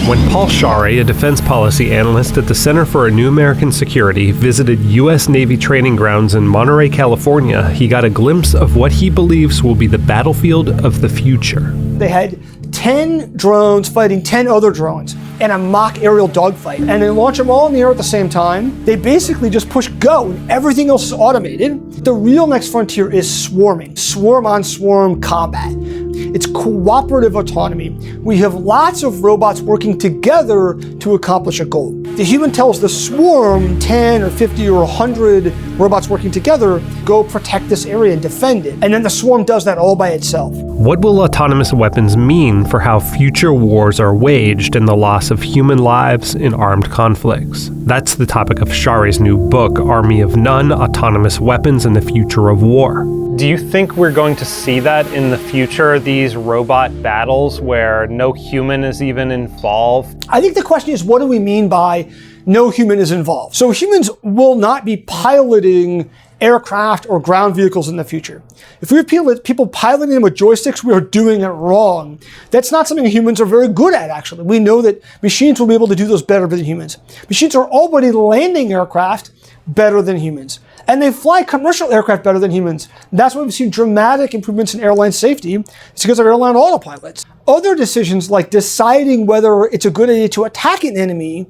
When Paul Scharre, a defense policy analyst at the Center for a New American Security, visited U.S. Navy training grounds in Monterey, California, he got a glimpse of what he believes will be the battlefield of the future. They had 10 drones fighting 10 other drones in a mock aerial dogfight, and they launch them all in the air at the same time. They basically just push go, and everything else is automated. The real next frontier is swarming, swarm-on-swarm combat. It's cooperative autonomy. We have lots of robots working together to accomplish a goal. The human tells the swarm, 10 or 50 or 100 robots working together, go protect this area and defend it. And then the swarm does that all by itself. What will autonomous weapons mean for how future wars are waged and the loss of human lives in armed conflicts? That's the topic of Scharre's new book, Army of None: Autonomous Weapons and the Future of War. Do you think we're going to see that in the future, these robot battles where no human is even involved? I think the question is, what do we mean by no human is involved? So humans will not be piloting aircraft or ground vehicles in the future. If we have people piloting them with joysticks, we are doing it wrong. That's not something humans are very good at, actually. We know that machines will be able to do those better than humans. Machines are already landing aircraft better than humans. And they fly commercial aircraft better than humans. That's why we've seen dramatic improvements in airline safety. It's because of airline autopilots. Other decisions, like deciding whether it's a good idea to attack an enemy,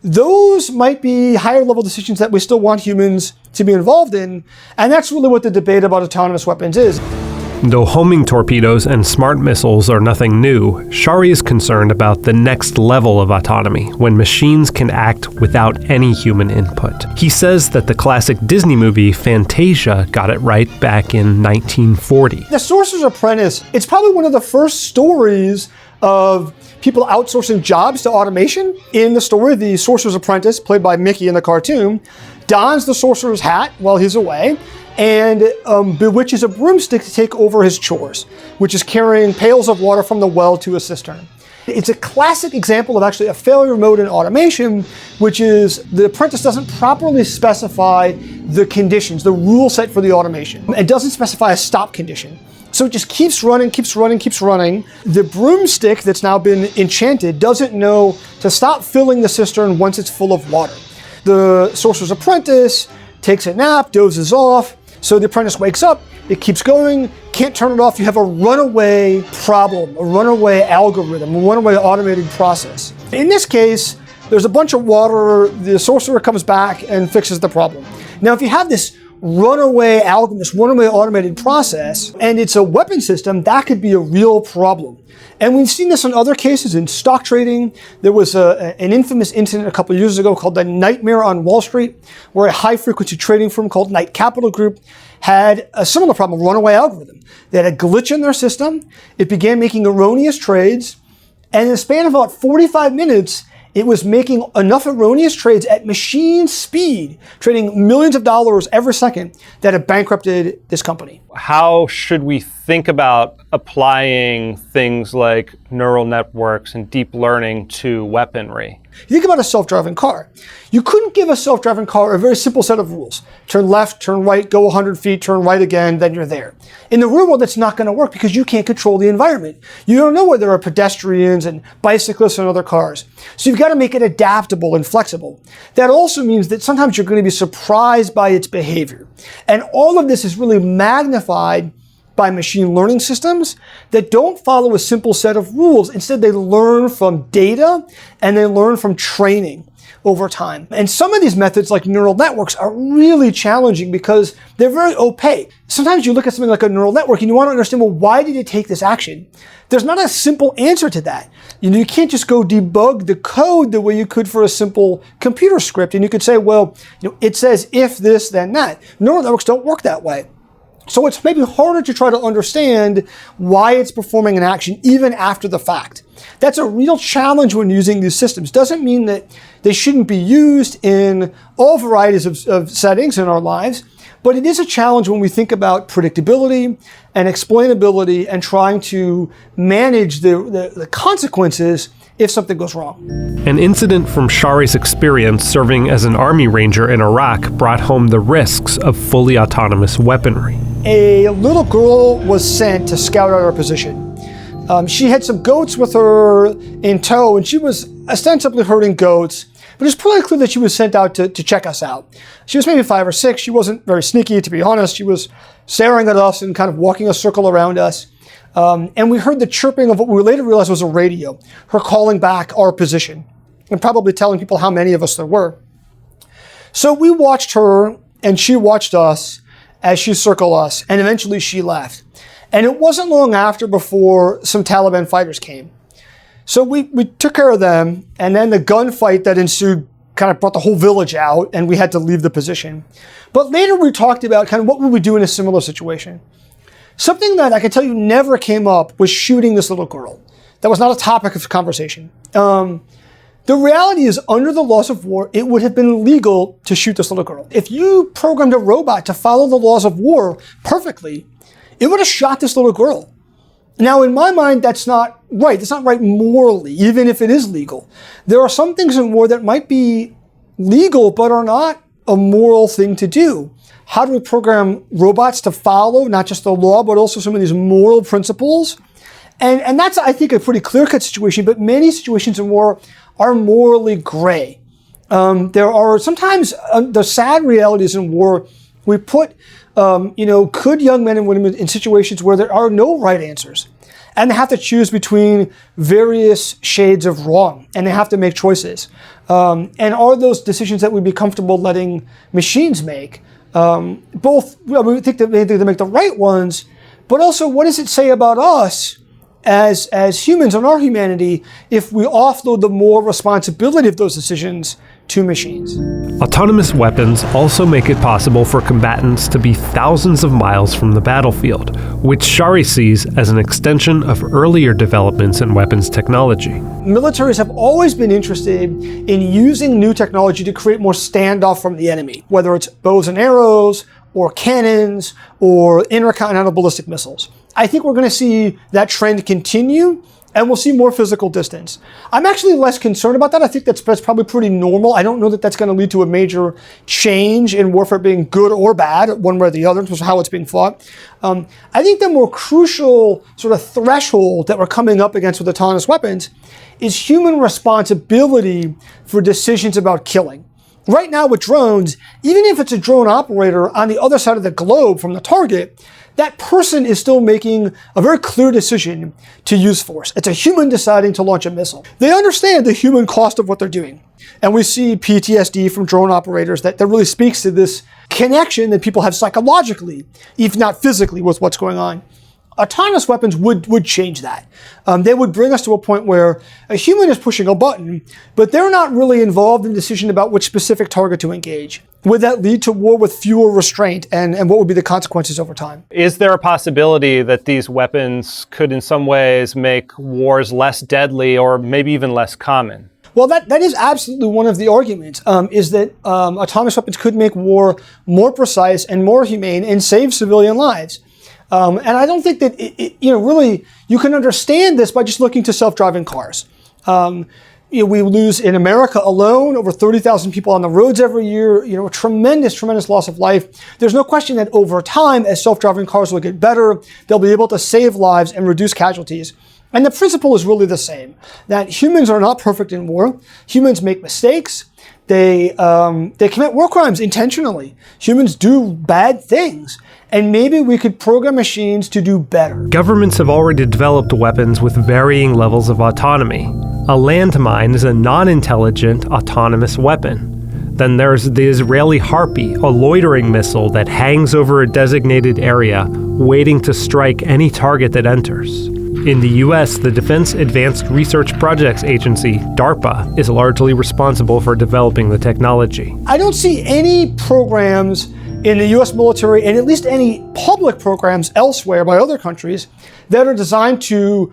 those might be higher level decisions that we still want humans to be involved in. And that's really what the debate about autonomous weapons is. Though homing torpedoes and smart missiles are nothing new, Scharre is concerned about the next level of autonomy, when machines can act without any human input. He says that the classic Disney movie Fantasia got it right back in 1940. The Sorcerer's Apprentice, it's probably one of the first stories of people outsourcing jobs to automation. In the story, the Sorcerer's Apprentice, played by Mickey in the cartoon, dons the sorcerer's hat while he's away and bewitches a broomstick to take over his chores, which is carrying pails of water from the well to a cistern. It's a classic example of actually a failure mode in automation, which is the apprentice doesn't properly specify the conditions, the rule set for the automation. It doesn't specify a stop condition. So it just keeps running, keeps running, keeps running. The broomstick that's now been enchanted doesn't know to stop filling the cistern once it's full of water. The sorcerer's apprentice takes a nap, dozes off. So the apprentice wakes up, it keeps going, can't turn it off. You have a runaway problem, a runaway algorithm, a runaway automated process. In this case, there's a bunch of water, the sorcerer comes back and fixes the problem. Now, if you have this runaway algorithm, this runaway automated process, and it's a weapon system, that could be a real problem. And we've seen this in other cases in stock trading. There was an infamous incident a couple of years ago called the Nightmare on Wall Street, where a high-frequency trading firm called Knight Capital Group had a similar problem, a runaway algorithm. They had a glitch in their system. It began making erroneous trades. And in the span of about 45 minutes, it was making enough erroneous trades at machine speed, trading millions of dollars every second, that it bankrupted this company. How should we think about applying things like neural networks and deep learning to weaponry? You think about a self-driving car. You couldn't give a self-driving car a very simple set of rules. Turn left, turn right, go 100 feet, turn right again, then you're there. In the real world, that's not going to work because you can't control the environment. You don't know where there are pedestrians and bicyclists and other cars. So you've got to make it adaptable and flexible. That also means that sometimes you're going to be surprised by its behavior. And all of this is really magnified by machine learning systems that don't follow a simple set of rules. Instead, they learn from data and they learn from training over time. And some of these methods, like neural networks, are really challenging because they're very opaque. Sometimes you look at something like a neural network and you want to understand, well, why did it take this action? There's not a simple answer to that. You can't just go debug the code the way you could for a simple computer script. And you could say, well, it says if this, then that. Neural networks don't work that way. So it's maybe harder to try to understand why it's performing an action even after the fact. That's a real challenge when using these systems. Doesn't mean that they shouldn't be used in all varieties of settings in our lives, but it is a challenge when we think about predictability and explainability and trying to manage the consequences if something goes wrong. An incident from Scharre's experience serving as an army ranger in Iraq brought home the risks of fully autonomous weaponry. A little girl was sent to scout out our position. She had some goats with her in tow, and she was ostensibly herding goats, but it's pretty clear that she was sent out to check us out. She was maybe 5 or 6. She wasn't very sneaky, to be honest. She was staring at us and kind of walking a circle around us. And we heard the chirping of what we later realized was a radio, her calling back our position and probably telling people how many of us there were. So we watched her and she watched us as she circled us, and eventually she left. And it wasn't long after before some Taliban fighters came. So we took care of them, and then the gunfight that ensued kind of brought the whole village out, and we had to leave the position. But later we talked about kind of what would we do in a similar situation. Something that I can tell you never came up was shooting this little girl. That was not a topic of conversation. The reality is, under the laws of war, it would have been legal to shoot this little girl. If you programmed a robot to follow the laws of war perfectly, it would have shot this little girl. Now, in my mind, that's not right. It's not right morally, even if it is legal. There are some things in war that might be legal, but are not a moral thing to do. How do we program robots to follow not just the law, but also some of these moral principles? And that's, I think, a pretty clear-cut situation, but many situations in war are morally gray. There are sometimes the sad realities in war. We put, good young men and women in situations where there are no right answers, and they have to choose between various shades of wrong, and they have to make choices. And are those decisions that we'd be comfortable letting machines make? We think that they make the right ones, but also what does it say about us as humans and our humanity if we offload the moral responsibility of those decisions to machines? Autonomous weapons also make it possible for combatants to be thousands of miles from the battlefield, which Scharre sees as an extension of earlier developments in weapons technology. Militaries have always been interested in using new technology to create more standoff from the enemy, whether it's bows and arrows, or cannons, or intercontinental ballistic missiles. I think we're going to see that trend continue, and we'll see more physical distance. I'm actually less concerned about that. I think that's probably pretty normal. I don't know that that's going to lead to a major change in warfare being good or bad, one way or the other, in terms of how it's being fought. I think the more crucial sort of threshold that we're coming up against with autonomous weapons is human responsibility for decisions about killing. Right now with drones, even if it's a drone operator on the other side of the globe from the target, that person is still making a very clear decision to use force. It's a human deciding to launch a missile. They understand the human cost of what they're doing. And we see PTSD from drone operators that really speaks to this connection that people have psychologically, if not physically, with what's going on. Autonomous weapons would change that. They would bring us to a point where a human is pushing a button, but they're not really involved in the decision about which specific target to engage. Would that lead to war with fewer restraint, and what would be the consequences over time? Is there a possibility that these weapons could in some ways make wars less deadly or maybe even less common? Well, that is absolutely one of the arguments, is that autonomous weapons could make war more precise and more humane and save civilian lives. And I don't think that really you can understand this by just looking to self-driving cars. We lose in America alone over 30,000 people on the roads every year. A tremendous loss of life. There's no question that over time, as self-driving cars will get better, they'll be able to save lives and reduce casualties. And the principle is really the same: that humans are not perfect in war. Humans make mistakes. They commit war crimes intentionally. Humans do bad things. And maybe we could program machines to do better. Governments have already developed weapons with varying levels of autonomy. A landmine is a non-intelligent autonomous weapon. Then there's the Israeli Harpy, a loitering missile that hangs over a designated area, waiting to strike any target that enters. In the US, the Defense Advanced Research Projects Agency, DARPA, is largely responsible for developing the technology. I don't see any programs in the US military, and at least any public programs elsewhere by other countries, that are designed to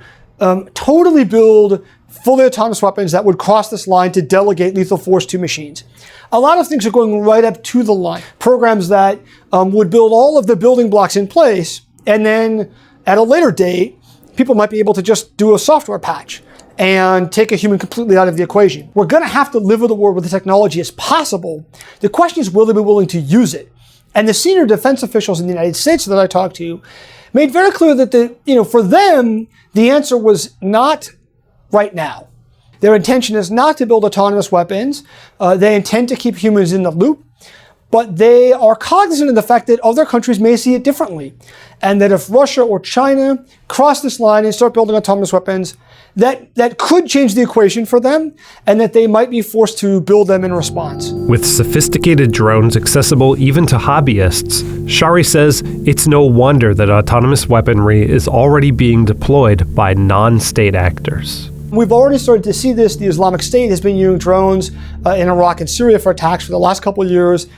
totally build fully autonomous weapons that would cross this line to delegate lethal force to machines. A lot of things are going right up to the line. Programs that would build all of the building blocks in place, and then at a later date, people might be able to just do a software patch and take a human completely out of the equation. We're going to have to live with a world where the technology is possible. The question is, will they be willing to use it? And the senior defense officials in the United States that I talked to made very clear that for them, the answer was not right now. Their intention is not to build autonomous weapons. They intend to keep humans in the loop, but they are cognizant of the fact that other countries may see it differently, and that if Russia or China cross this line and start building autonomous weapons, that could change the equation for them, and that they might be forced to build them in response. With sophisticated drones accessible even to hobbyists, Scharre says it's no wonder that autonomous weaponry is already being deployed by non-state actors. We've already started to see this. The Islamic State has been using drones in Iraq and Syria for attacks for the last couple of years.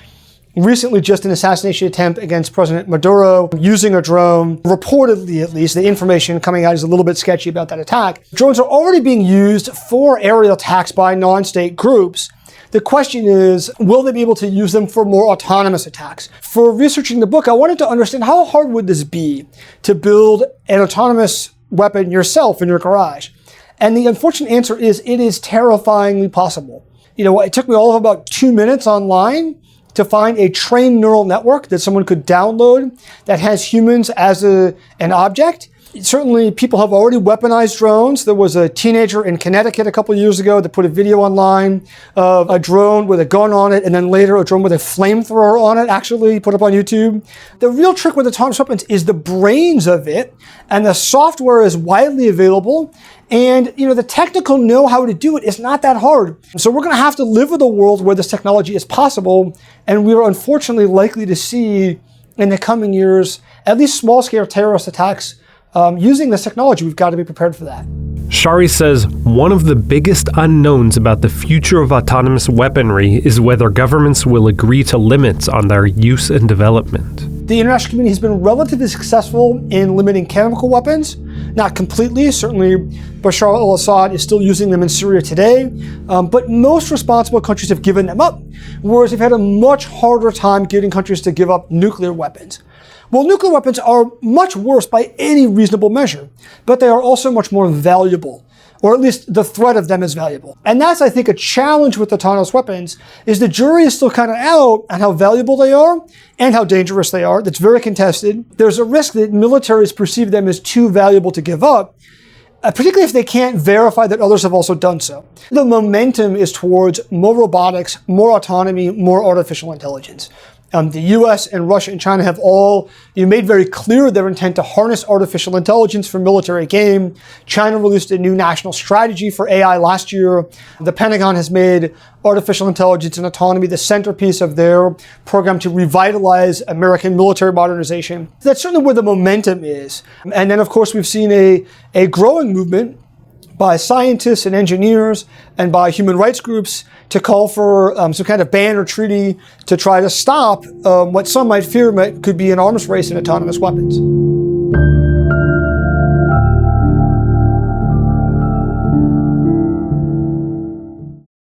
Recently, just an assassination attempt against President Maduro using a drone, reportedly at least. The information coming out is a little bit sketchy about that attack. Drones are already being used for aerial attacks by non-state groups. The question is, will they be able to use them for more autonomous attacks? For researching the book, I wanted to understand how hard would this be to build an autonomous weapon yourself in your garage? And the unfortunate answer is it is terrifyingly possible. It took me all of about 2 minutes online to find a trained neural network that someone could download that has humans as an object. Certainly, people have already weaponized drones. There was a teenager in Connecticut a couple of years ago that put a video online of a drone with a gun on it, and then later a drone with a flamethrower on it, actually put up on YouTube. The real trick with autonomous weapons is the brains of it, and the software is widely available. And, the technical know-how to do it is not that hard. So we're going to have to live with a world where this technology is possible, and we are unfortunately likely to see in the coming years at least small-scale terrorist attacks using this technology. We've got to be prepared for that. Scharre says one of the biggest unknowns about the future of autonomous weaponry is whether governments will agree to limits on their use and development. The international community has been relatively successful in limiting chemical weapons. Not completely. Certainly, Bashar al-Assad is still using them in Syria today. But most responsible countries have given them up, whereas they've had a much harder time getting countries to give up nuclear weapons. Well, nuclear weapons are much worse by any reasonable measure, but they are also much more valuable, or at least the threat of them is valuable. And that's, I think, a challenge with autonomous weapons, is the jury is still kind of out on how valuable they are and how dangerous they are. That's very contested. There's a risk that militaries perceive them as too valuable to give up, particularly if they can't verify that others have also done so. The momentum is towards more robotics, more autonomy, more artificial intelligence. The US and Russia and China have all made very clear their intent to harness artificial intelligence for military gain. China released a new national strategy for AI last year. The Pentagon has made artificial intelligence and autonomy the centerpiece of their program to revitalize American military modernization. That's certainly where the momentum is. And then, of course, we've seen a growing movement by scientists and engineers and by human rights groups to call for some kind of ban or treaty to try to stop what some might fear could be an arms race in autonomous weapons.